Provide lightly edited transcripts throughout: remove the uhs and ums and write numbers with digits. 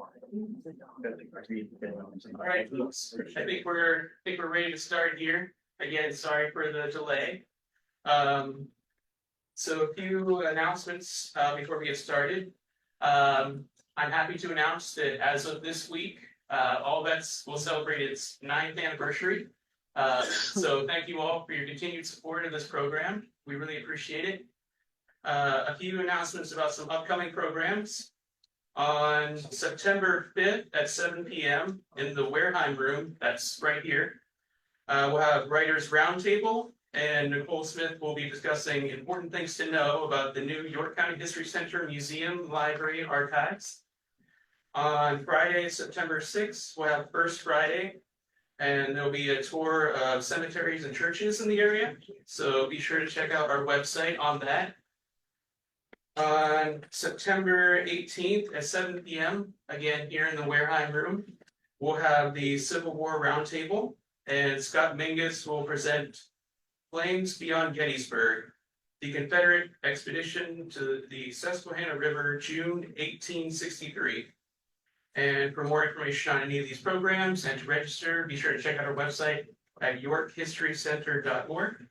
All right, I think we're ready to start here. Again, sorry for the delay. So a few announcements before we get started. I'm happy to announce that as of this week, ALLVETS will celebrate its 9th anniversary. So thank you all for your continued support of this program. We really appreciate it. A few announcements about some upcoming programs. On September 5th at 7 p.m. in the Wareheim room, that's right here, we'll have Writers Roundtable, and Nicole Smith will be discussing important things to know about the new York County History Center Museum, Library, Archives. On Friday, September 6th, we'll have First Friday, and there'll be a tour of cemeteries and churches in the area, so be sure to check out our website on that. On September 18th at 7 p.m., again here in the Wareheim room, we'll have the Civil War Roundtable, and Scott Mingus will present Flames Beyond Gettysburg, the Confederate Expedition to the Susquehanna River, June 1863. And for more information on any of these programs and to register, be sure to check out our website at yorkhistorycenter.org.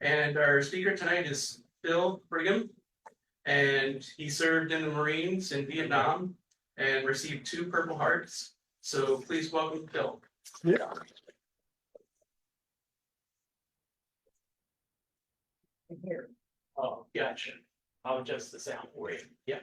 And our speaker tonight is Phil Frigm. And he served in the Marines in Vietnam and received 2 Purple Hearts. So please welcome Phil. Yeah. Here. Oh, gotcha. I'll adjust the sound for you. Yep.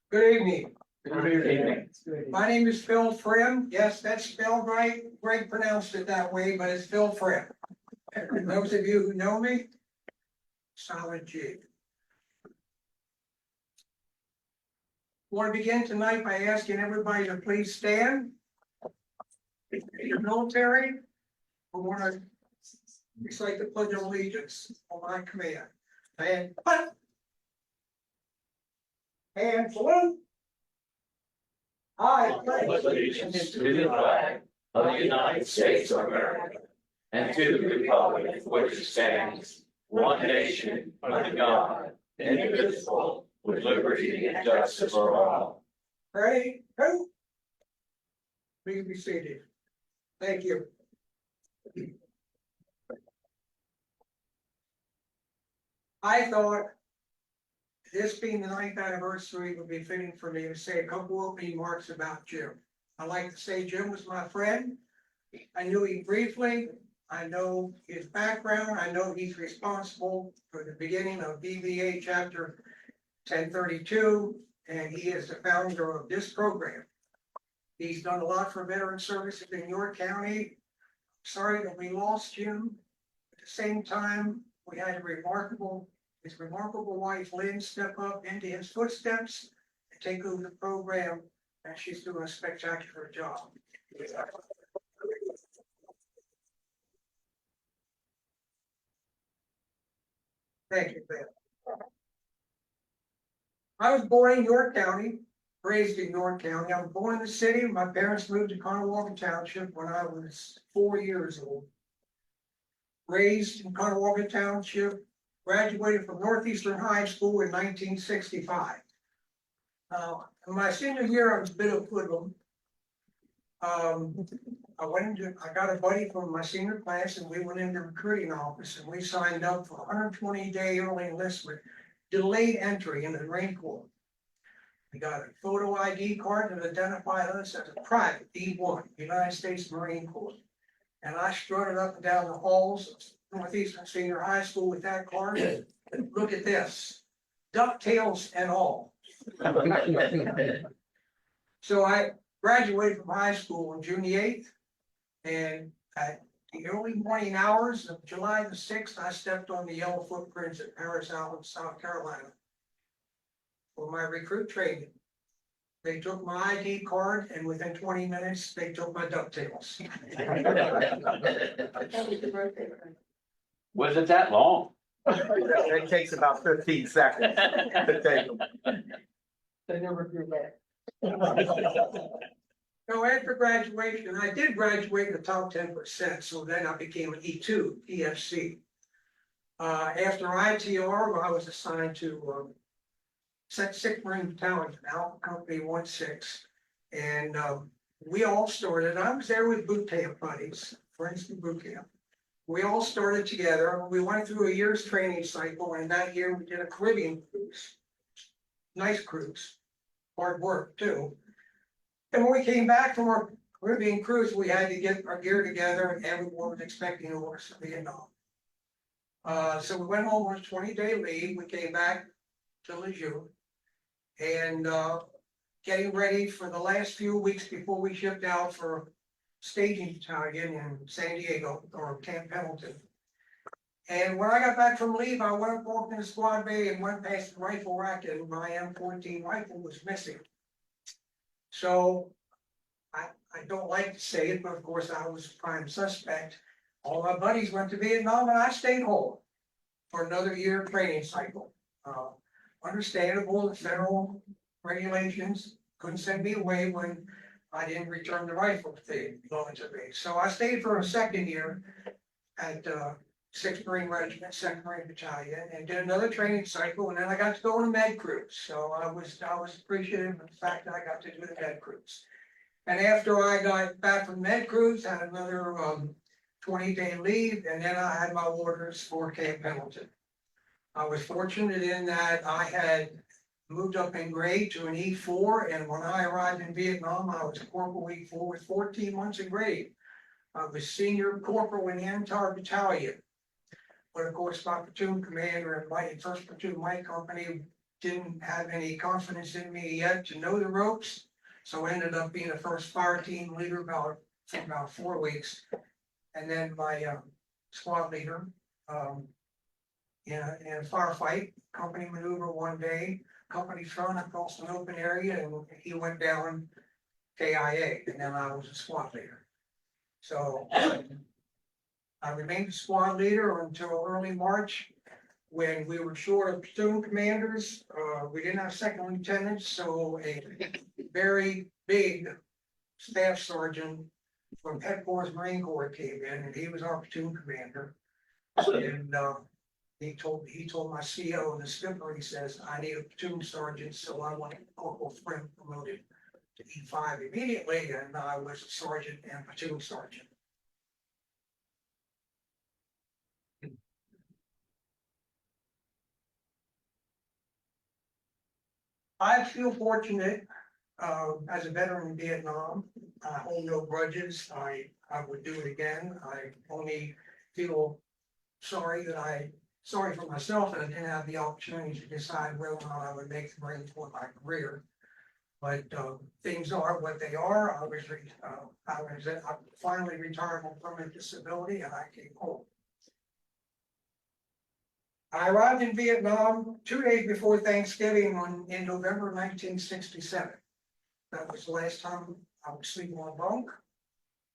Good evening. Good evening. My name is Phil Frigm. Yes, that's spelled right. Greg pronounced it that way, but it's Phil Frigm. Those of you who know me, solid G. I want to begin tonight by asking everybody to please stand. If you're military, I want to recite the Pledge of Allegiance on my command. And salute. I pledge allegiance to the flag of the United States of America and to the republic for which it stands, one nation, under God, indivisible, with liberty and justice for all. Ready? Go. Please be seated. Thank you. I thought this being the 9th anniversary would be fitting for me to say a couple of remarks about Jim. I'd like to say Jim was my friend. I knew him briefly. I know his background. I know he's responsible for the beginning of BVA chapter 1032, and he is the founder of this program. He's done a lot for veteran services in York County. Sorry that we lost Jim. At the same time, we had his remarkable wife, Lynn, step up into his footsteps and take over the program, and she's doing a spectacular job. Thank you, Ben. I was born in York County, raised in York County. I was born in the city. My parents moved to Conowauga Township when I was 4 years old. Raised in Conowauga Township, graduated from Northeastern High School in 1965. In my senior year, I was a bit of a hoodlum. I got a buddy from my senior class, and we went into the recruiting office, and we signed up for 120-day early enlistment, delayed entry in the Marine Corps. We got a photo ID card that identified us as a private D1, United States Marine Corps. And I strutted up and down the halls of Northeastern Senior High School with that card. Look at this, DuckTales and all. So I graduated from high school on June 8th, and at the early morning hours of July the 6th, I stepped on the yellow footprints at Paris Island, South Carolina for my recruit training. They took my ID card, and within 20 minutes, they took my DuckTales. Was it that long? It takes about 15 seconds to take them. They never grew back. So after graduation, I did graduate in the top 10%, so then I became an E2, EFC. After ITR, I was assigned to Sixth Marine Battalion, Alpha Company 1-6. And we all started, I was there with boot camp buddies, friends from boot camp. We all started together. We went through a year's training cycle, and that year we did a Caribbean cruise. Nice cruise, hard work too. And when we came back from our Caribbean cruise, we had to get our gear together, and everyone was expecting us to Vietnam. So we went home on a 20-day leave. We came back to Lejeune, and getting ready for the last few weeks before we shipped out for staging battalion in San Diego or Camp Pendleton. And when I got back from leave, I went up, walked in the squad bay and went past the rifle rack, and my M14 rifle was missing. So I don't like to say it, but of course I was prime suspect. All my buddies went to Vietnam and I stayed home for another year training cycle. Understandable, the federal regulations couldn't send me away when I didn't return the rifle they belonged to me. So I stayed for a second year at 6th Marine Regiment, 2nd Marine Battalion, and did another training cycle, and then I got to go on a med cruise. So I was appreciative of the fact that I got to do the med cruise. And after I got back from med cruise, I had another 20-day leave, and then I had my orders for Camp Pendleton. I was fortunate in that I had moved up in grade to an E4, and when I arrived in Vietnam, I was Corporal E4 with 14 months in grade. I was senior corporal in the entire battalion. But of course, my platoon commander and my first platoon, my company, didn't have any confidence in me yet to know the ropes. So I ended up being the first fire team leader for about 4 weeks. And then my squad leader in a firefight, company maneuver one day, company thrown across an open area, and he went down KIA, and then I was a squad leader. So I remained squad leader until early March, when we were short of platoon commanders. We didn't have second lieutenants, so a very big staff sergeant from Headquarters Marine Corps came in, and he was our platoon commander. And he told my CO and the skipper, he says, I need a platoon sergeant, so I want Corporal Frigm promoted to E5 immediately, and I was a sergeant and platoon sergeant. I feel fortunate as a veteran in Vietnam. I hold no grudges. I would do it again. I only feel sorry for myself that I didn't have the opportunity to decide whether or not I would make the Marine Corps my career. But things are what they are. I finally retired on permanent disability, and I came home. I arrived in Vietnam 2 days before Thanksgiving in November 1967. That was the last time I was sleeping on a bunk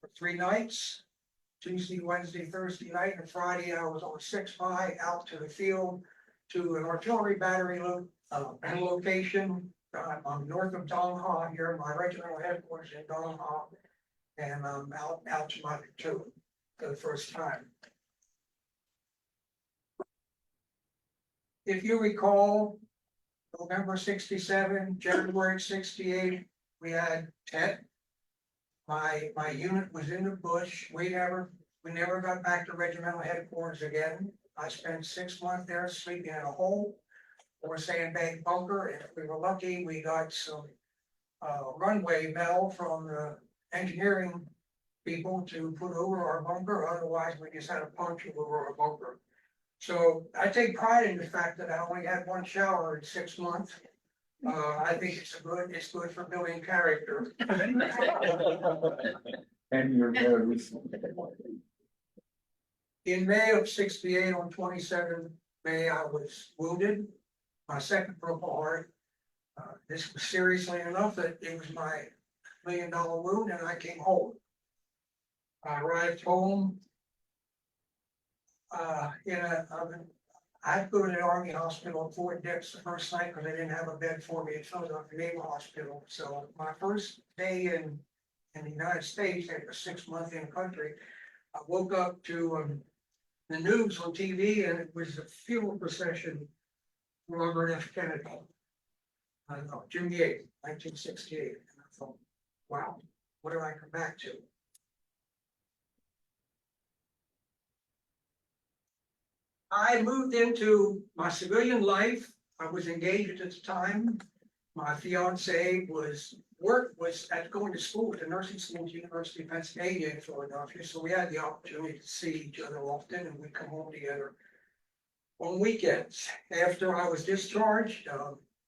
for 3 nights. Tuesday, Wednesday, Thursday night, and Friday I was on 6-5 out to the field to an artillery battery location. I'm north of Dong Ha here, my regimental headquarters in Dong Ha, and I'm out to my platoon for the first time. If you recall, November 67, January 68, we had Tet. My unit was in the bush. We never got back to regimental headquarters again. I spent 6 months there sleeping in a hole or sandbag bunker. And if we were lucky, we got some runway metal from the engineering people to put over our bunker. Otherwise, we just had a punch over our bunker. So I take pride in the fact that I only had 1 shower in 6 months. I think it's good for building character. And your nose. In May of 68, on 27 May, I was wounded. My second Purple Heart. This was seriously enough that it was my $1 million wound, and I came home. I arrived home in I had to go to the Army Hospital in Fort Dix the first night because they didn't have a bed for me at Philadelphia Naval Hospital. So my first day in the United States, after 6 months in the country, I woke up to the news on TV, and it was a funeral procession for Robert F. Kennedy. I know, June 8th, 1968. And I thought, wow, what did I come back to? I moved into my civilian life. I was engaged at the time. My fiance was going to school at the nursing school at the University of Pennsylvania in Philadelphia. So we had the opportunity to see each other often, and we'd come home together on weekends. After I was discharged,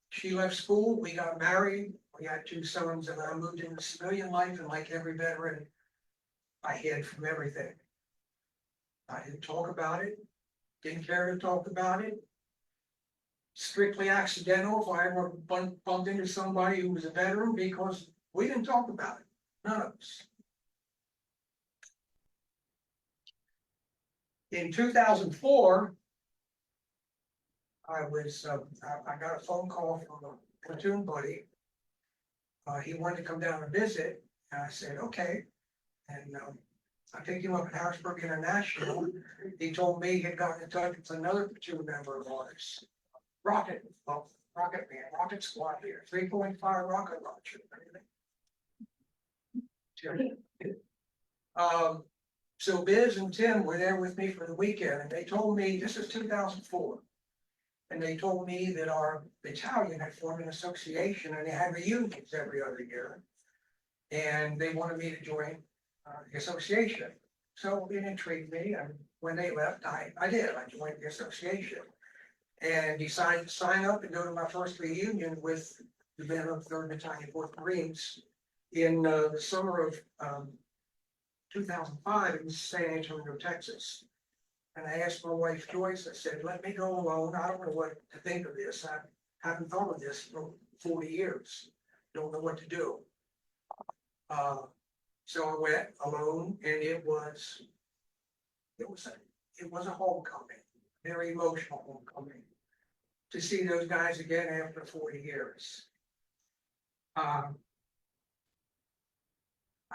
she left school, we got married, we had 2 sons, and I moved into civilian life, and like every veteran, I hid from everything. I didn't talk about it, didn't care to talk about it. Strictly accidental if I ever bumped into somebody who was a veteran, because we didn't talk about it, none of us. In 2004, I got a phone call from a platoon buddy. He wanted to come down and visit, and I said, okay. And I picked him up at Harrisburg International. He told me he had gotten in touch with another platoon member of ours, Rocket Squad here, 3.5 rocket launcher. So Biz and Tim were there with me for the weekend, and they told me, this is 2004. And they told me that our battalion had formed an association, and they had reunions every other year. And they wanted me to join the association. So it intrigued me, and when they left, I did. I joined the association and decided to sign up and go to my first reunion with the men of 3rd Battalion, 4th Marines in the summer of 2005 in San Antonio, Texas. And I asked my wife Joyce, I said, let me go alone. I don't know what to think of this. I haven't thought of this for 40 years. Don't know what to do. So I went alone, and it was a homecoming, very emotional homecoming, to see those guys again after 40 years.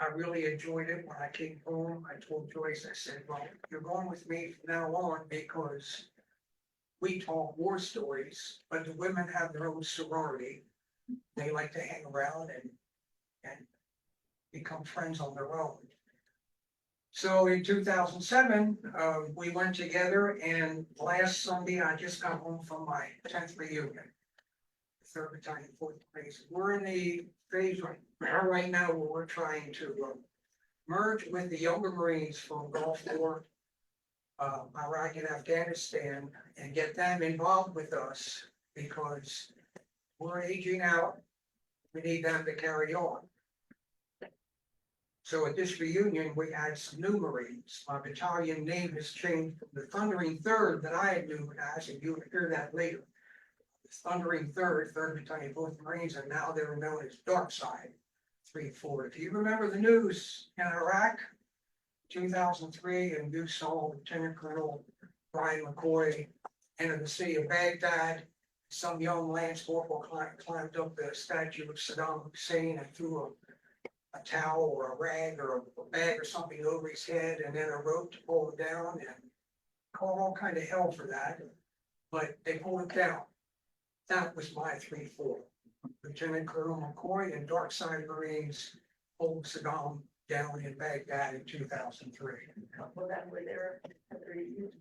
I really enjoyed it. When I came home, I told Joyce, I said, well, you're going with me from now on, because we talk war stories, but the women have their own sorority. They like to hang around and become friends on their own. So in 2007, we went together, and last Sunday, I just got home from my 10th reunion. 3rd Battalion, 4th Marines. We're in the phase right now where we're trying to merge with the younger Marines from Gulf War, Iraq and Afghanistan, and get them involved with us, because we're aging out. We need them to carry on. So at this reunion, we had some new Marines. My battalion name has changed from the Thundering Third that I had knew as, and you'll hear that later. Thundering Third, 3rd Battalion, 4th Marines, and now they're known as Dark Side 3-4. If you remember the news in Iraq, 2003, and you saw Lieutenant Colonel Brian McCoy enter the city of Baghdad, some young Lance Corporal climbed up the statue of Saddam Hussein and threw a towel or a rag or a bag or something over his head, and then a rope to pull it down, and called all kind of hell for that, but they pulled it down. That was my 3-4. Lieutenant Colonel McCoy and Dark Side Marines pulled Saddam down in Baghdad in 2003. Well, that were there at the review.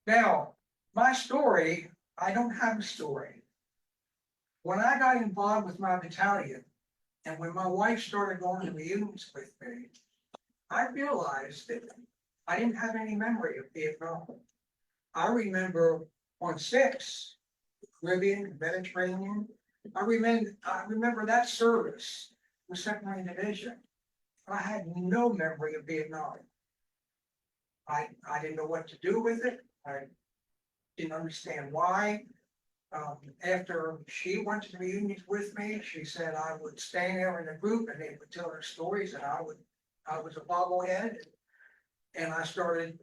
Now, my story, I don't have a story. When I got involved with my battalion, and when my wife started going to reunions with me, I realized that I didn't have any memory of Vietnam. I remember on 6, Caribbean, Mediterranean. I remember that service, the 2nd Marine Division. I had no memory of Vietnam. I didn't know what to do with it. I didn't understand why. After she went to the reunions with me, she said I would stand there in a group and they would tell their stories, and I was a bobblehead, and I started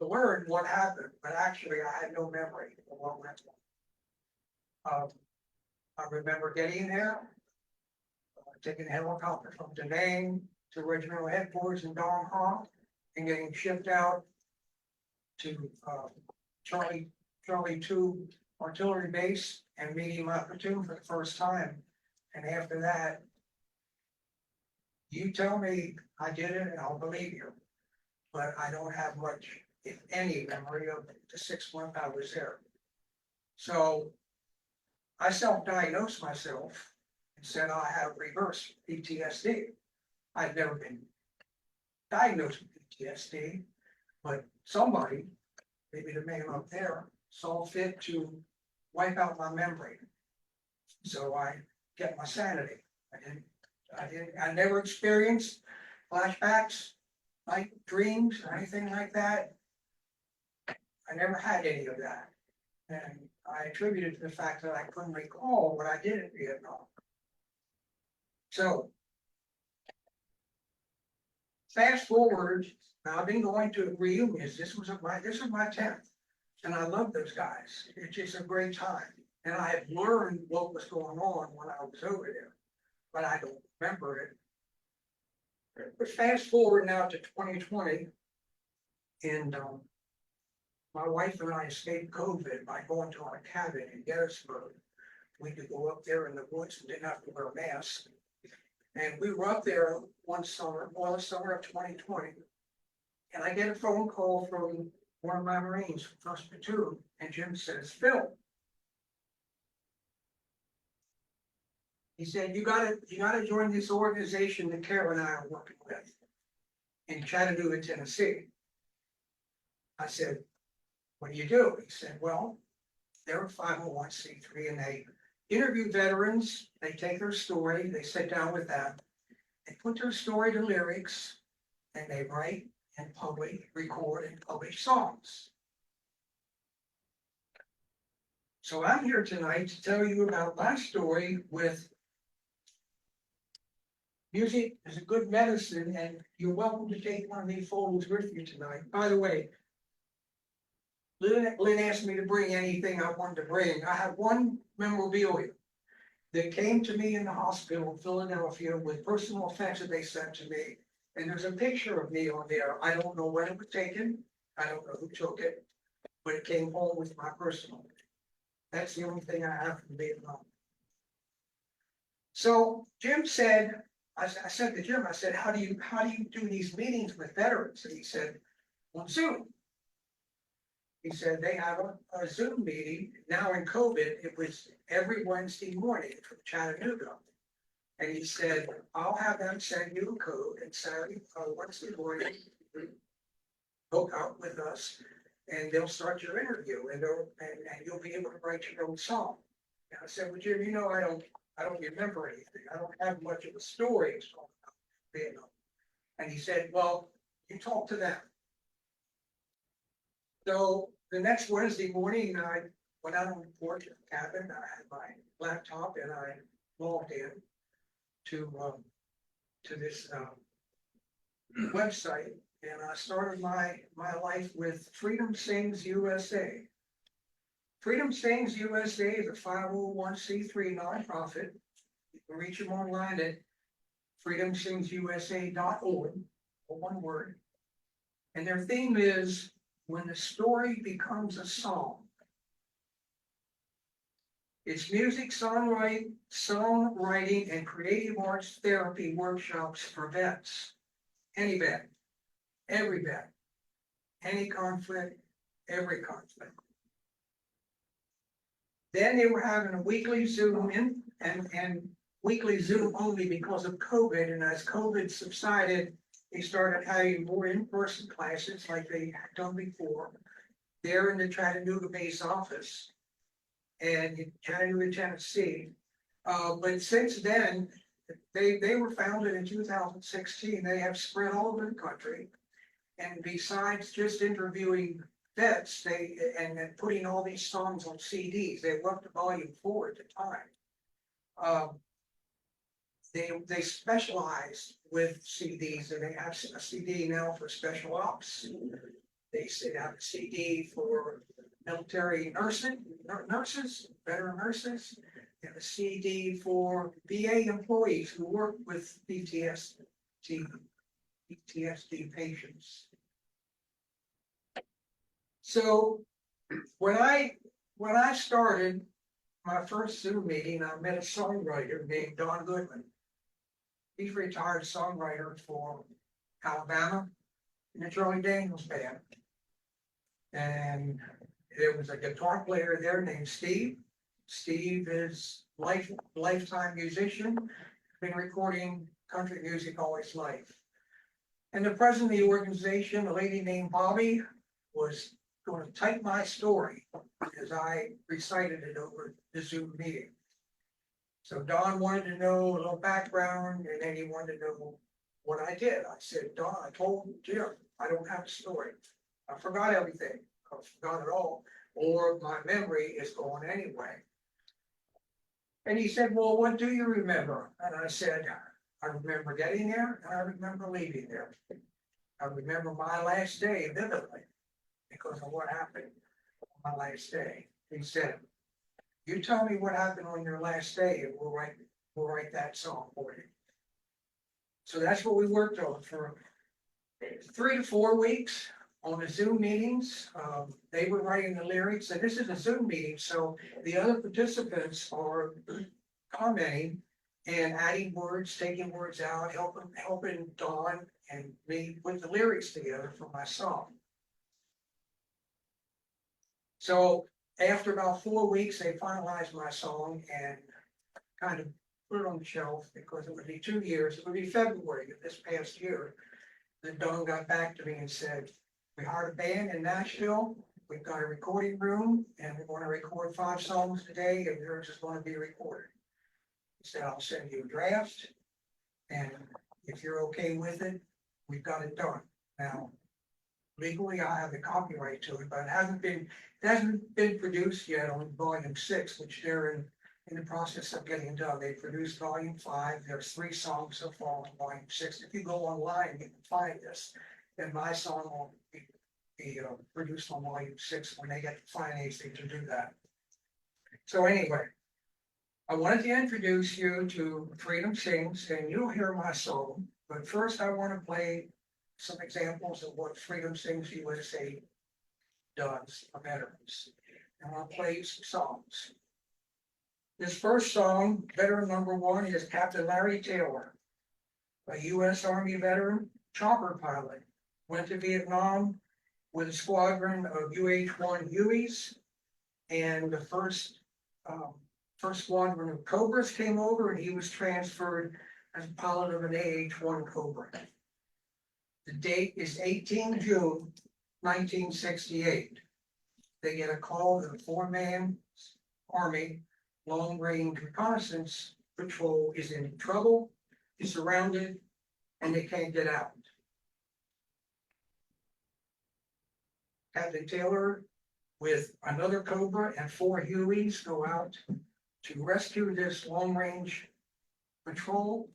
to learn what happened, but actually I had no memory of what went on. I remember getting there, taking a helicopter from Da Nang to regimental headquarters in Dong Ha, and getting shipped out to Charlie 2 artillery base and meeting my platoon for the first time. And after that, you tell me I did it and I'll believe you. But I don't have much, if any, memory of the 6 months I was there. So I self-diagnosed myself and said I have reverse PTSD. I've never been diagnosed with PTSD, but somebody, maybe the man up there, saw fit to wipe out my memory. So I get my sanity. I never experienced flashbacks, night dreams, or anything like that. I never had any of that. And I attributed it to the fact that I couldn't recall what I did in Vietnam. So, fast forward, now I've been going to reunions. This was my 10th. And I love those guys. It's just a great time. And I have learned what was going on when I was over there, but I don't remember it. But fast forward now to 2020, and my wife and I escaped COVID by going to our cabin in Gettysburg. We could go up there in the woods and didn't have to wear a mask. And we were up there one summer, the summer of 2020. And I get a phone call from one of my Marines, first platoon, and Jim says, "Phil," he said, you gotta join this organization that Carol and I are working with in Chattanooga, Tennessee. I said, "What do you do?" He said, "Well, they're a 501c3 and they interview veterans, they take their story, they sit down with them, they put their story to lyrics, and they write and record and publish songs." So I'm here tonight to tell you about my story with music is a good medicine, and you're welcome to take one of these photos with you tonight. By the way, Lynn asked me to bring anything I wanted to bring. I have one memorabilia that came to me in the hospital in Philadelphia with personal effects that they sent to me. And there's a picture of me on there. I don't know when it was taken. I don't know who took it, but it came home with my personal. That's the only thing I have from Vietnam. So Jim said, I said to Jim, I said, how do you do these meetings with veterans? And he said, on Zoom. He said they have a Zoom meeting. Now in COVID, it was every Wednesday morning from Chattanooga. And he said, I'll have them send you a code and Saturday, Wednesday morning, go out with us and they'll start your interview and you'll be able to write your own song. And I said, well, Jim, you know, I don't remember anything. I don't have much of a story to talk about Vietnam. And he said, well, you talk to them. So the next Wednesday morning, I went out on the porch of the cabin. I had my laptop and I logged in to this website, and I started my life with Freedom Sings USA. Freedom Sings USA is a 501c3 nonprofit. You can reach them online at freedomsingsusa.org, or one word. And their theme is when the story becomes a song. It's music, songwriting, and creative arts therapy workshops for vets. Any vet, every vet, any conflict, every conflict. Then they were having a weekly Zoom and weekly Zoom only because of COVID. And as COVID subsided, they started having more in-person classes like they had done before. They're in the Chattanooga base office and in Chattanooga, Tennessee. But since then, they were founded in 2016. They have spread all over the country. And besides just interviewing vets, and putting all these songs on CDs, they were up to volume 4 at the time. They specialize with CDs, and they have a CD now for special ops. They said have a CD for military nurses, veteran nurses, and a CD for VA employees who work with PTSD patients. So when I started my first Zoom meeting, I met a songwriter named Don Goodman. He's a retired songwriter for Alabama in the Charlie Daniels band. And there was a guitar player there named Steve. Steve is lifetime musician, been recording country music all his life. And the president of the organization, a lady named Bobby, was going to type my story as I recited it over the Zoom meeting. So Don wanted to know a little background, and then he wanted to know what I did. I said, Don, I told Jim, I don't have a story. I forgot everything. I forgot it all, or my memory is going anyway. And he said, well, what do you remember? And I said, I remember getting there, and I remember leaving there. I remember my last day vividly because of what happened on my last day. He said, you tell me what happened on your last day, and we'll write that song for you. So that's what we worked on for 3 to 4 weeks on the Zoom meetings. They were writing the lyrics, and this is a Zoom meeting, so the other participants are commenting and adding words, taking words out, helping Dawn and me put the lyrics together for my song. So after about 4 weeks, they finalized my song and kind of put it on the shelf because it would be 2 years. It would be February of this past year. Then Dawn got back to me and said, we hired a band in Nashville. We've got a recording room and we're going to record 5 songs today, and yours is going to be recorded. He said, I'll send you a draft, and if you're okay with it, we've got it done. Now, legally, I have the copyright to it, but it hasn't been produced yet on volume 6, which they're in the process of getting done. They produced volume 5. There's 3 songs so far on volume 6. If you go online, you can find this. And my song will be produced on volume 6 when they get the financing to do that. So anyway, I wanted to introduce you to Frigm Sings, and you'll hear my song. But first, I want to play some examples of what Frigm Sings USA does for veterans. And I'll play some songs. This first song, veteran number 1, is Captain Larry Taylor, a U.S. Army veteran, chopper pilot. Went to Vietnam with a squadron of UH-1 Hueys, and the first squadron of Cobras came over, and he was transferred as pilot of an AH-1 Cobra. The date is 18 June 1968. They get a call that a 4-man Army long-range reconnaissance patrol is in trouble, is surrounded, and they can't get out. Captain Taylor, with another Cobra and 4 Hueys, go out to rescue this long-range patrol,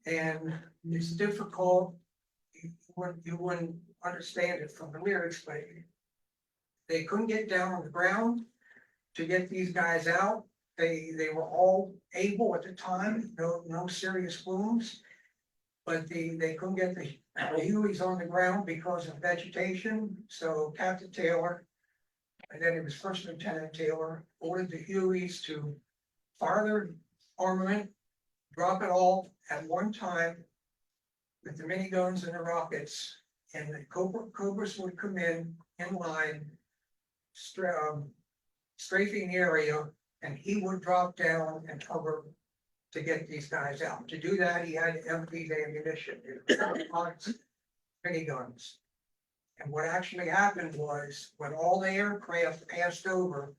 and it's difficult. You wouldn't understand it from the lyrics, but they couldn't get down on the ground to get these guys out. They were all able at the time, no serious wounds, but they couldn't get the Hueys on the ground because of vegetation. So Captain Taylor, and then it was First Lieutenant Taylor, ordered the Hueys to fire their armament, drop it all at one time with the miniguns and the rockets, and the Cobras would come in line, strafing the area, and he would drop down and cover to get these guys out. To do that, he had to empty the ammunition, miniguns. And what actually happened was, when all the aircraft passed over,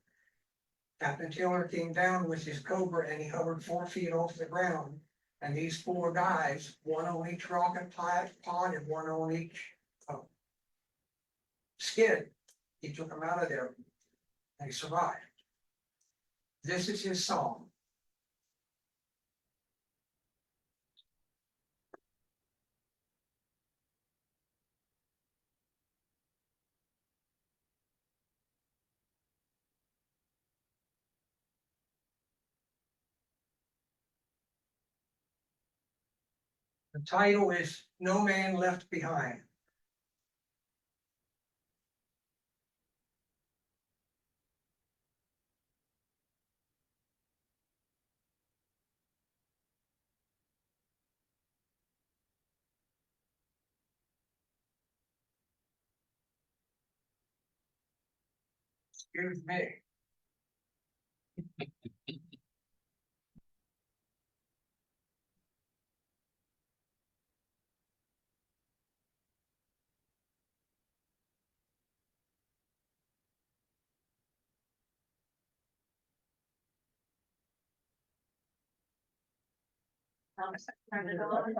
Captain Taylor came down with his Cobra and he hovered 4 feet off the ground. And these 4 guys, 1 on each rocket pod and 1 on each skid, he took them out of there and he survived. This is his song. The title is No Man Left Behind. Excuse me. Turn it on.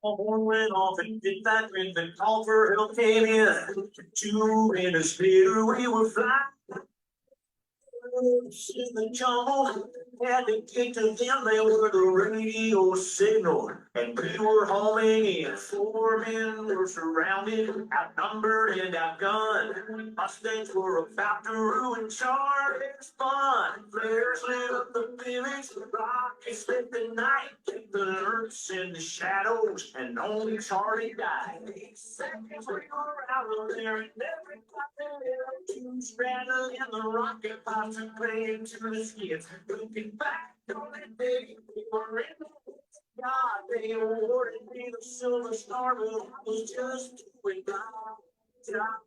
Horn went off and did that when the call for help came in. Two in a spitter, we were flying. In the jungle, had to get to them, they were the radio signal, and we were homing in. Four men were surrounded, outnumbered and outgunned. Mustangs were about to ruin Charlie's fun. Flares lit up the village, rockets lit the night, kept the lurks in the shadows, and only Charlie died. 8 seconds we were out of there, and everybody tunes rattling in the rocket pops and playing to the skids. Looking back on that day, we were in the woods. God, they awarded me the Silver Star, but I was just doing my job.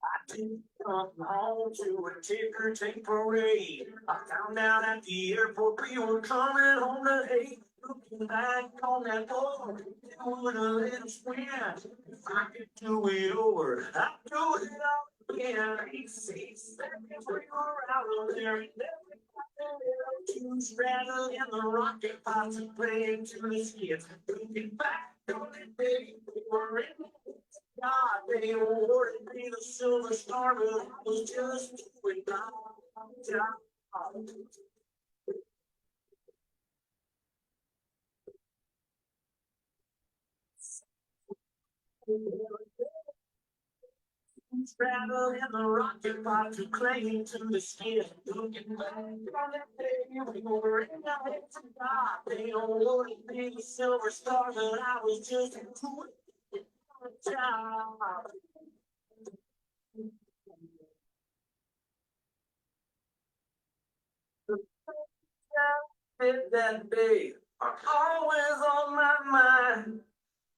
I didn't come home to a ticker tape parade. I found out at the airport we were coming home to hate. Looking back on that door, it would have let us win. If I could do it over, I'd do it all again. 6 seconds we were out of there, and everybody tunes rattling in the rocket pops and playing to the skids. Looking back on that day, we were in the woods. God, they awarded me the Silver Star, but I was just doing my job. Travel in the rocket pod to claim to the skin. Looking back on that day, we were in the hands of God. They awarded me the Silver Star, but I was just doing my job. That day are always on my mind.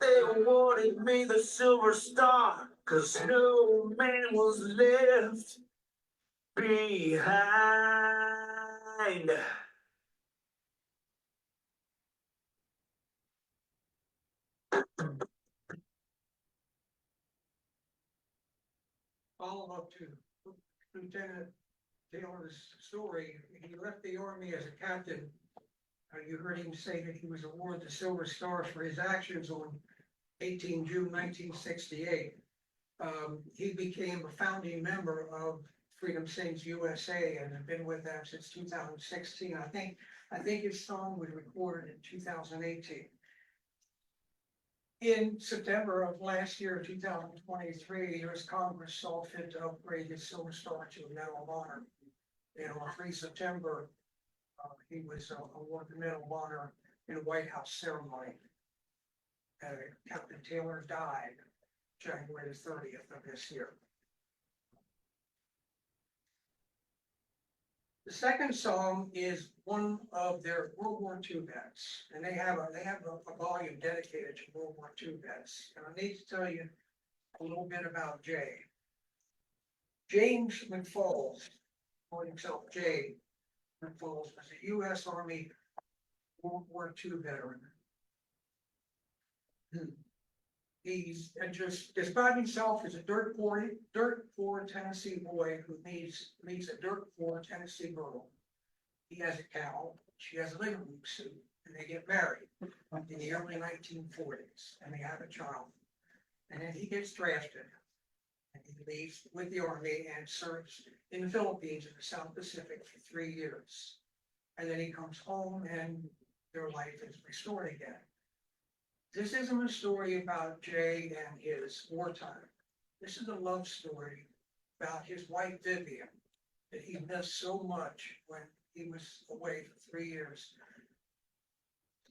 They awarded me the Silver Star, 'cause no man was left behind. Follow up to Lieutenant Taylor's story. He left the Army as a captain. You heard him say that he was awarded the Silver Star for his actions on 18 June 1968. He became a founding member of Freedom Sings USA and has been with them since 2016. I think his song was recorded in 2018. In September of last year, 2023, the U.S. Congress saw fit to upgrade his Silver Star to a Medal of Honor. And on 3 September, he was awarded the Medal of Honor in a White House ceremony. Captain Taylor died January 30th of this year. The second song is one of their World War II vets, and they have a volume dedicated to World War II vets. And I need to tell you a little bit about Jay. James McFalls, calling himself Jay McFalls, was a U.S. Army World War II veteran. He's just described himself as a dirt poor Tennessee boy who meets a dirt poor Tennessee girl. He has a cow, she has a living room suit, and they get married in the early 1940s, and they have a child. And then he gets drafted, and he leaves with the Army and serves in the Philippines in the South Pacific for 3 years. And then he comes home and their life is restored again. This isn't a story about Jay and his wartime. This is a love story about his wife Vivian, that he missed so much when he was away for 3 years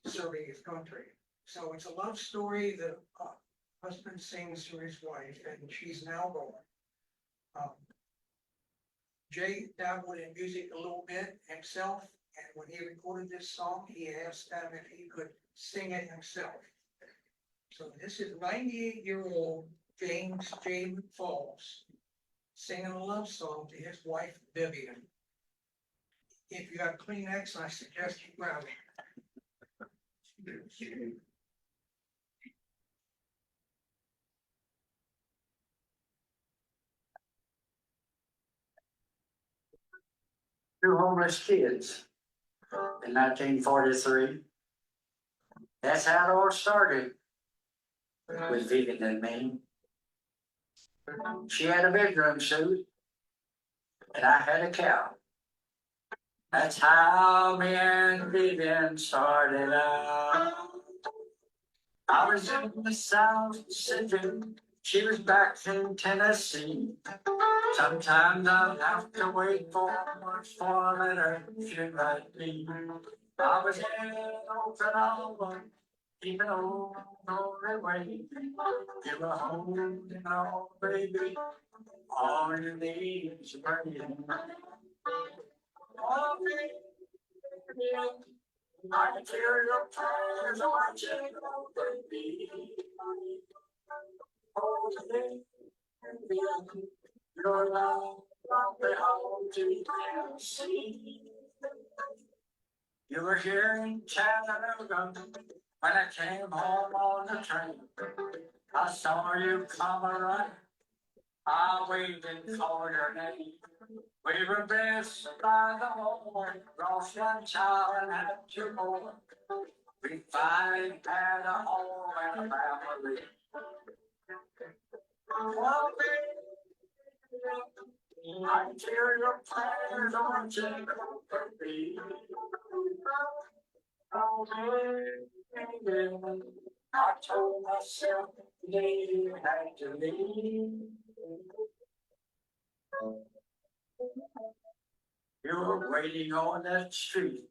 serving his country. So it's a love story that husband sings to his wife, and she's now gone. Jay dabbled in music a little bit himself, and when he recorded this song, he asked them if he could sing it himself. So this is 98-year-old James J. McFalls singing a love song to his wife Vivian. If you have Kleenex, I suggest you grab it. Two homeless kids in 1943. That's how it all started with Vivian and me. She had a bedroom suit, and I had a cow. That's how me and Vivian started out. I was in the South Pacific, she was back in Tennessee. Sometimes I'd have to wait for a letter she'd write me. I was in Oklahoma, even on the way. You were holding on, baby, all you need is burning. Oh, baby, I can feel your prayers watching over me. Oh, baby, your love brought me home to Tennessee. You were here in Chattanooga when I came home on the train. I saw you come around, I waited for your name. We were blessed by the Lord, lost one child and had two more. We finally had a home and a family. Oh, baby, I can hear your prayers watching over me. Oh, baby, I told myself you had to leave. You were waiting on that street,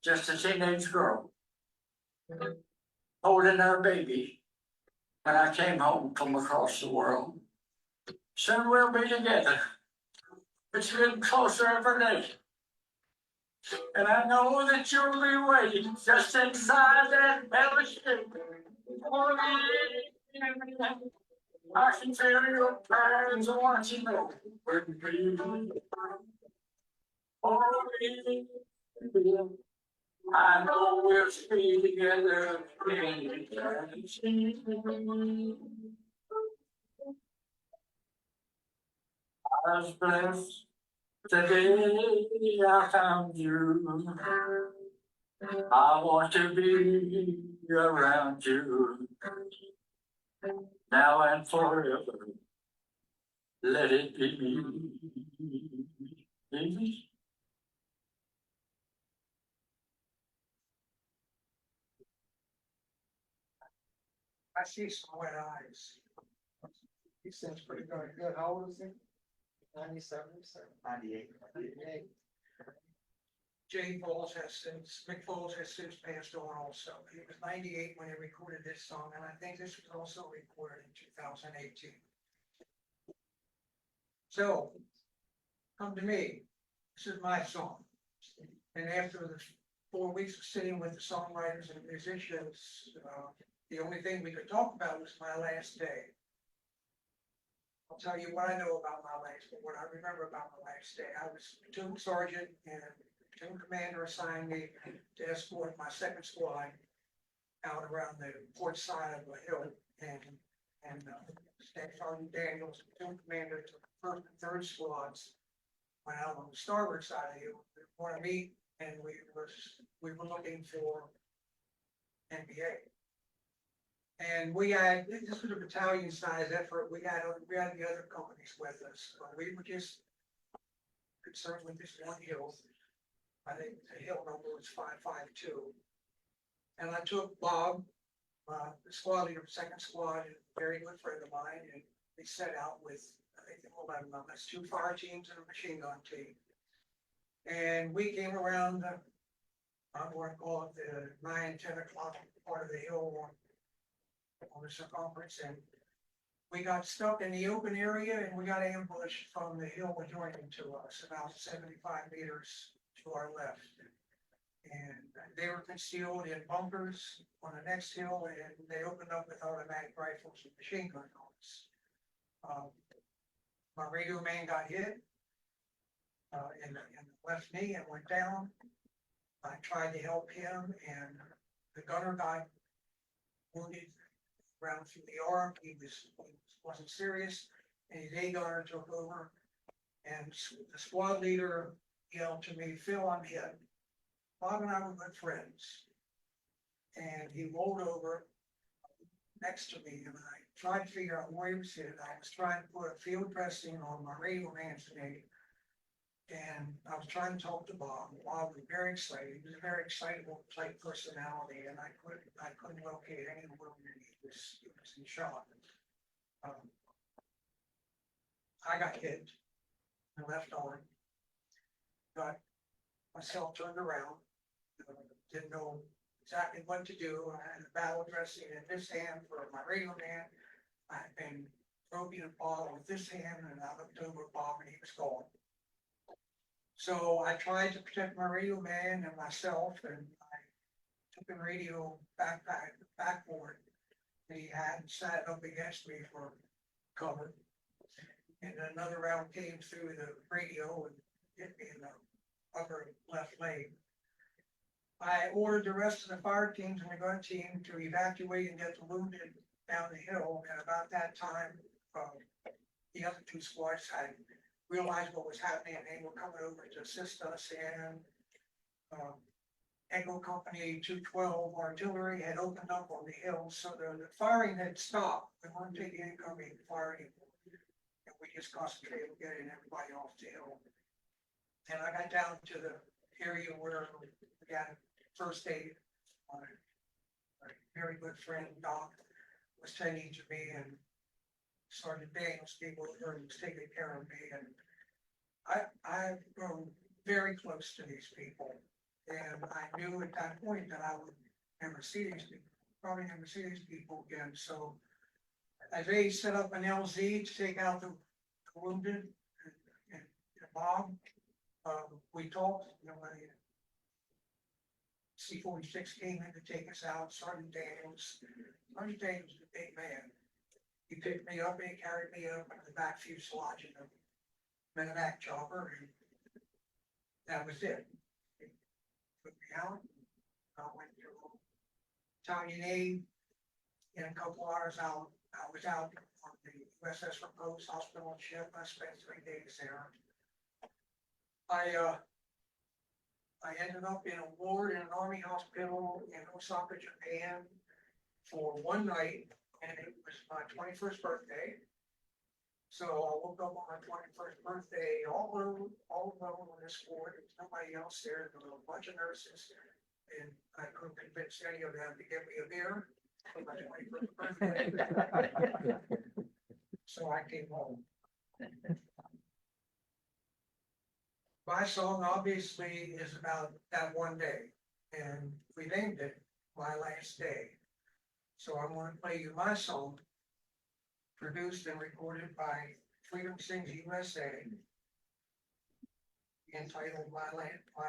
just a teenage girl, holding her baby when I came home from across the world. Soon we'll be together. It's getting closer every day. And I know that you'll be waiting just inside that elevator. I can feel your prayers watching over me. Oh, baby, I know we'll be together in eternity. I was blessed the day I found you. I want to be around you now and forever. Let it be me. I see some wet eyes. He seems pretty darn good. How old is he? 97, 98. Jay Falls has since, McFalls has since passed on also. He was 98 when he recorded this song, and I think this was also recorded in 2018. So, come to me. This is my song. And after the 4 weeks of sitting with the songwriters and musicians, the only thing we could talk about was my last day. I'll tell you what I know about my last day, what I remember about my last day. I was platoon sergeant, and platoon commander assigned me to escort my second squad out around the port side of the hill, and Staff Sergeant Daniels, platoon commander, took the first and third squads, went out on the starboard side of the hill. We want to meet, and we were looking for NBA. And we had, this was a battalion size effort. We had the other companies with us, but we were just concerned with this one hill. I think the hill number was 552. And I took Bob, the squad leader, second squad, a very good friend of mine, and we set out with, I think, 11 of us, 2 fire teams and a machine gun team. And we came around, I'm going to call it the 9, 10 o'clock part of the hill on the circumference, and we got stuck in the open area and we got ambushed from the hill adjoining to us, about 75 meters to our left. And they were concealed in bunkers on the next hill, and they opened up with automatic rifles and machine gun guns. My radio man got hit in the left knee and went down. I tried to help him, and the gunner got wounded around through the arm. He wasn't serious, and his A gunner took over. And the squad leader yelled to me, "Phil, I'm hit." Bob and I were good friends, and he rolled over next to me, and I tried to figure out where he was hit. I was trying to put a field dressing on my radio man's knee, and I was trying to talk to Bob. Bob was very excited. He was a very excitable type personality, and I couldn't locate anywhere he was in shock. I got hit in the left arm, got myself turned around, didn't know exactly what to do. I had a battle dressing in this hand for my radio man. I had been groping a ball with this hand, and I looked over at Bob and he was gone. So I tried to protect my radio man and myself, and I took the radio backboard that he had and sat up against me for cover. And another round came through the radio and hit me in the upper left leg. I ordered the rest of the fire teams and the gun team to evacuate and get the wounded down the hill. And about that time, the other 2 squads had realized what was happening, and they were coming over to assist us. And Echo Company 212 artillery had opened up on the hill, so the firing had stopped. We weren't taking incoming fire anymore, and we just concentrated on getting everybody off the hill. And I got down to the area where we got first aid. My very good friend Doc was tending to me, and Sergeant Daniels came over and was taking care of me. And I've grown very close to these people, and I knew at that point that I would never see these people, probably never see these people again. So as they set up an LZ to take out the wounded and Bob, we talked, C-46 came in to take us out. Sergeant Daniels was a big man. He picked me up and he carried me up into the back fuselage in the medevac chopper, and that was it. He took me out. I went to Italian aid. In a couple hours out, I was out on the USS Repose hospital and ship. I spent 3 days there. I ended up in a ward in an army hospital in Osaka, Japan for 1 night, and it was my 21st birthday. So I woke up on my 21st birthday all alone on this ward. There was nobody else there. There were a bunch of nurses, and I couldn't convince any of them to give me a beer for my 21st birthday. So I came home. My song obviously is about that one day, and we named it My Last Day. So I'm going to play you my song, produced and recorded by Frigm Sings USA, entitled My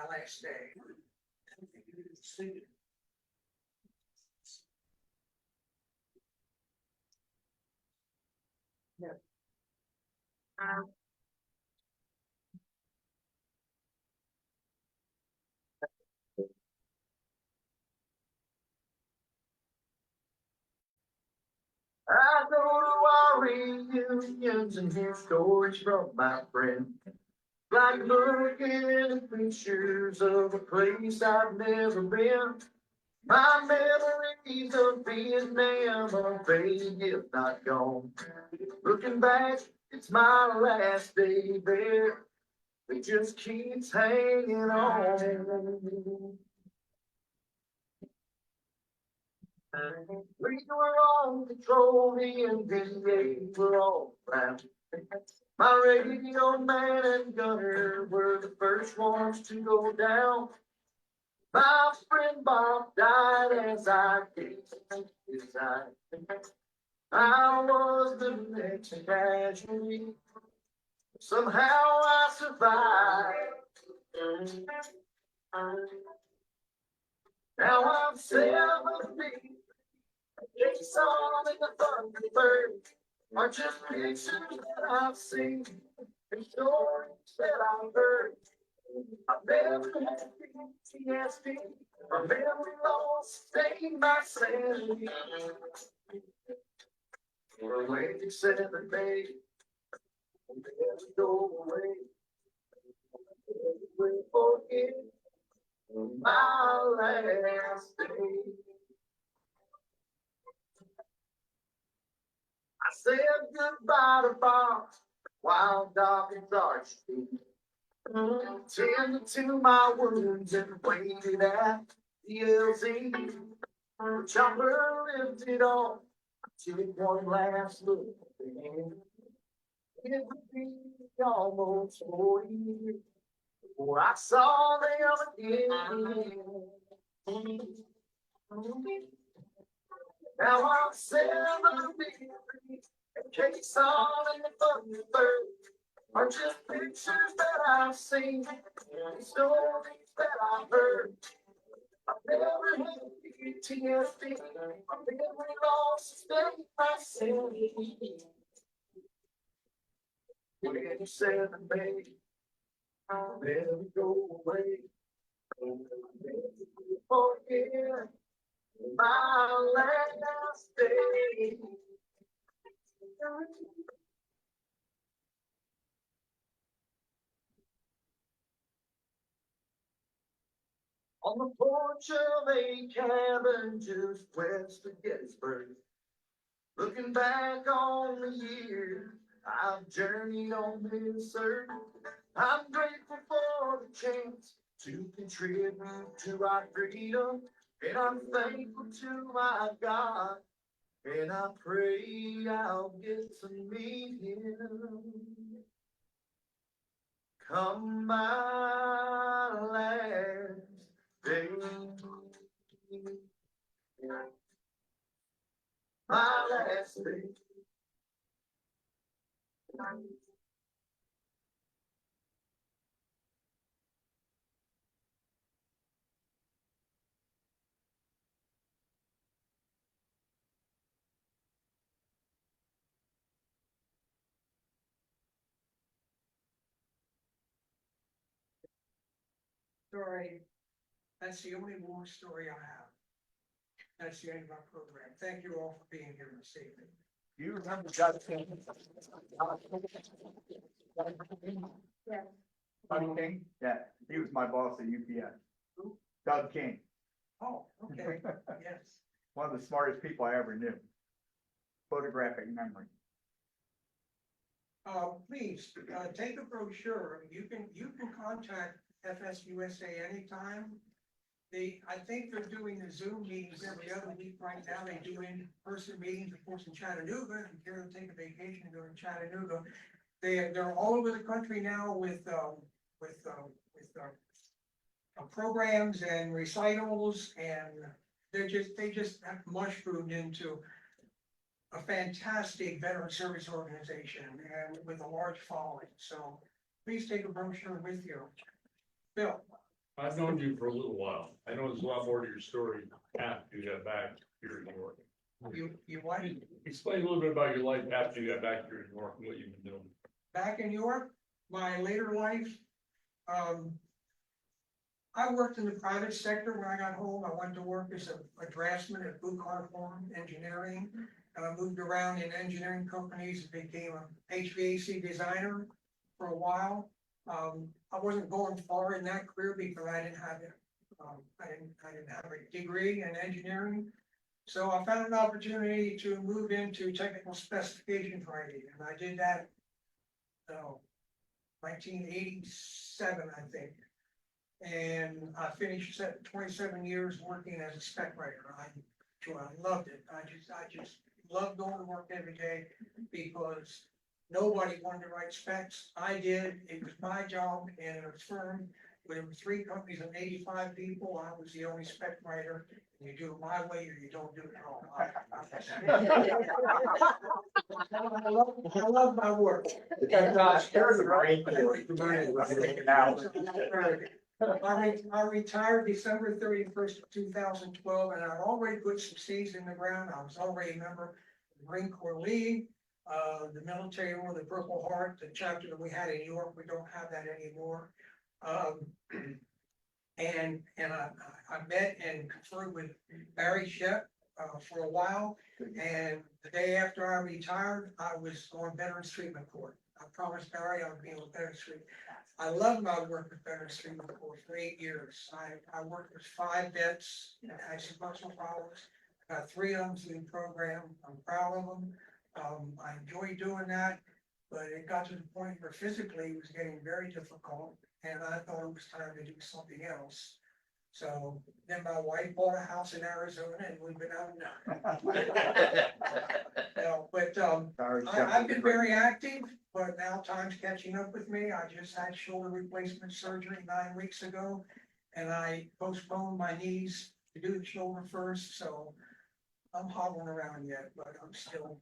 Last Day. I go to our reunions and hear stories from my friends, like looking at pictures of a place I've never been. My memories of Vietnam are fading, if not gone. Looking back, it's my last day there. it just keeps hanging on. We were on patrol, me and DA were all around. My radio man and gunner were the first ones to go down. My friend Bob died as I gazed into his eyes. I was the next casualty. Somehow I survived. Now I'm 70. It's all in the Thunderbird. Are just pictures that I've seen and stories that I've heard. I've never had PTSD. My memory lost, taking my sanity. Away, 7 days, never go away. Never forget my last day. I said goodbye to Bob, wild dog and Archie. Tended to my wounds and waited at the LZ. Chopper lifted off, took one last look at him. It would be almost 40 years before I saw them again. Now I'm 73, in case all in the Thunderbird are just pictures that I've seen, stories that I've heard. I've never had PTSD, I've never lost state my sanity. When you said to me, I'll never go away, I'll never forget my last day. On the porch of a cabin just west of Gettysburg, looking back on the years I've journeyed on this earth, I'm grateful for the chance to contribute to our freedom, and I'm thankful to my God, and I pray I'll get to meet him. Come my last day, my last day. Story, that's the only war story I have. That's the end of our program. Thank you all for being here this evening. You remember Doug King? Yes. Doug King? Yeah, he was my boss at UPS. Doug King, Oh, okay, yes. one of the smartest people I ever knew. Photographic memory. Please, take a brochure. You can contact FSUSA anytime. I think they're doing the Zoom meetings every other week right now. They do in-person meetings, of course, in Chattanooga. If you're going to take a vacation and go to Chattanooga, they're all over the country now with programs and recitals, and they just have mushroomed into a fantastic veteran service organization and with a large following. So please take a brochure with you. Bill. I've known you for a little while. I know there's a lot more to your story after you got back here in New York. You what? Explain a little bit about your life after you got back here in New York and what you've been doing. Back in New York, my later life, I worked in the private sector when I got home. I went to work as a draftsman at Blue Car Farm Engineering. And I moved around in engineering companies and became an HVAC designer for a while. I wasn't going far in that career because I didn't have it. I didn't have a degree in engineering. So I found an opportunity to move into technical specifications writing, and I did that 1987, I think. And I finished 27 years working as a spec writer. I loved it. I just loved going to work every day because nobody wanted to write specs. I did. It was my job in a firm with 3 companies of 85 people. I was the only spec writer. You do it my way or you don't do it at all. I love my work. I retired December 31st, 2012, and I'd already put some seeds in the ground. I was already a member of the Marine Corps League, the military Order, the Purple Heart, the chapter that we had in New York. We don't have that anymore. And I met and conferred with Barry Shep for a while. And the day after I retired, I was on Veterans Treatment Court. I promised Barry I would be on Veterans Treatment. I love my work with Veterans Treatment Court for 8 years. I worked with 5 vets that had some personal problems. I got 3 of them through the program. I'm proud of them. I enjoy doing that, but it got to the point where physically it was getting very difficult, and I thought it was time to do something else. So then my wife bought a house in Arizona, and we've been out now. No, but I've been very active, but now time's catching up with me. I just had shoulder replacement surgery 9 weeks ago, and I postponed my knees to do the shoulder first, so I'm hobbling around yet, but I'm still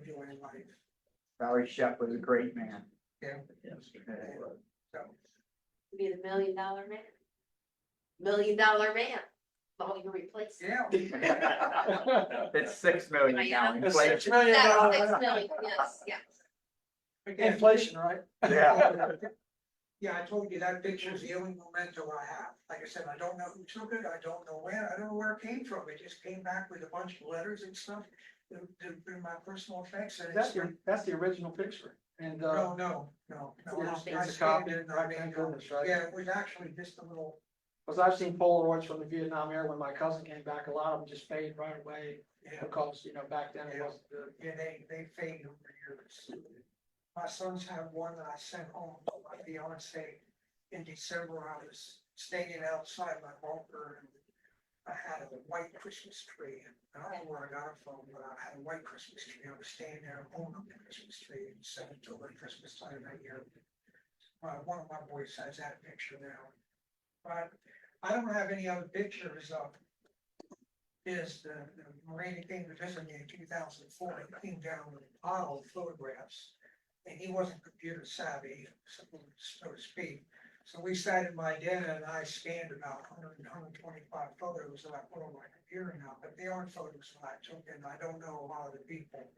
enjoying life. Barry Shep was a great man. Yeah. Yes. So, Be the $1 million man. $1 million man. All you replace. yeah. It's 6 million now. It's inflation. $6 million. That's 6 million, yes, yeah. Inflation, right? Yeah. Yeah, I told you that picture is the only memento I have. Like I said, I don't know who took it. I don't know when. I don't know where it came from. It just came back with a bunch of letters and stuff. They're my personal effects. And That's the original picture, and, no. It's a copy, right, thank goodness, right? Yeah, it was actually just a little, because I've seen Polaroids from the Vietnam era when my cousin came back, a lot of them just fade right away, yeah, because, back then it wasn't good. yeah, they fade over years. My sons have one that I sent home to my fiance in December. I was staying outside my bunker, and I had a white Christmas tree. I don't know where I got it from, but I had a white Christmas tree. I was staying there holding up the Christmas tree and sent it to her at Christmas time that year. One of my boys has that picture now. But I don't have any other pictures of the Marine that came to visit me in 2004. He came down with a pile of photographs, and he wasn't computer savvy, so to speak. So we sat in my den and I scanned about 125 photos that I put on my computer now, but they aren't photos that I took, and I don't know a lot of the people.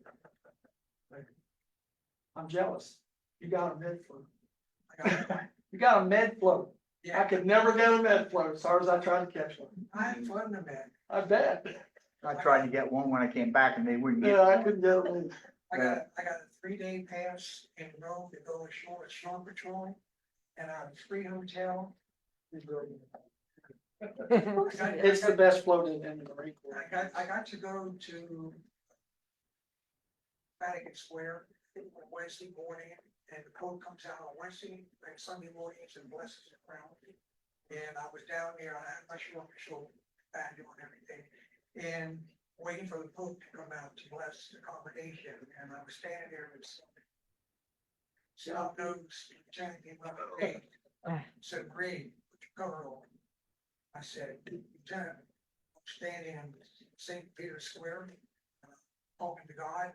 I'm jealous. You got a med float. I got, You got a med float. I yeah, could never get a med float as hard as I tried to catch one. I had fun to man. I bet. I tried to get one when I came back and they wouldn't get Yeah, I one. couldn't get one. I got a 3-day pass in Rome to go ashore patrol, and I had a free hotel. It's the best float in the Marine Corps. I got to go to Vatican Square on Wednesday morning, and the Pope comes out on Wednesday and Sunday mornings and blesses the crown. And I was down there, I had my shoulder badge on and everything, and waiting for the Pope to come out to bless the congregation, and I was standing there with snub-nosed lieutenant came up to me, said, "Green, put your cover on." I said, "Lieutenant, I'm standing in St. Peter's Square, talking to God,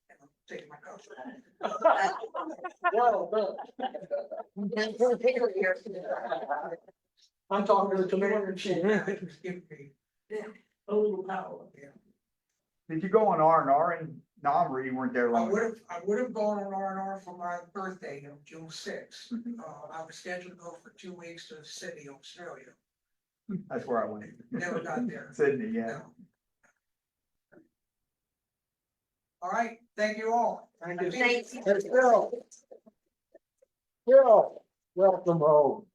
and I'm taking my cover off." Well done. I'm talking to the commander in chief. It was giving me a little power. Yeah. Did you go on R&R in Nam, or you weren't there I long? would have gone on R&R for my birthday on June 6th. I was scheduled to go for 2 weeks to Sydney, Australia. That's where I went. Never got there. Sydney, yeah. No. All right, thank you all. Thank you. Thank you. Hey, Phil. Phil, welcome home.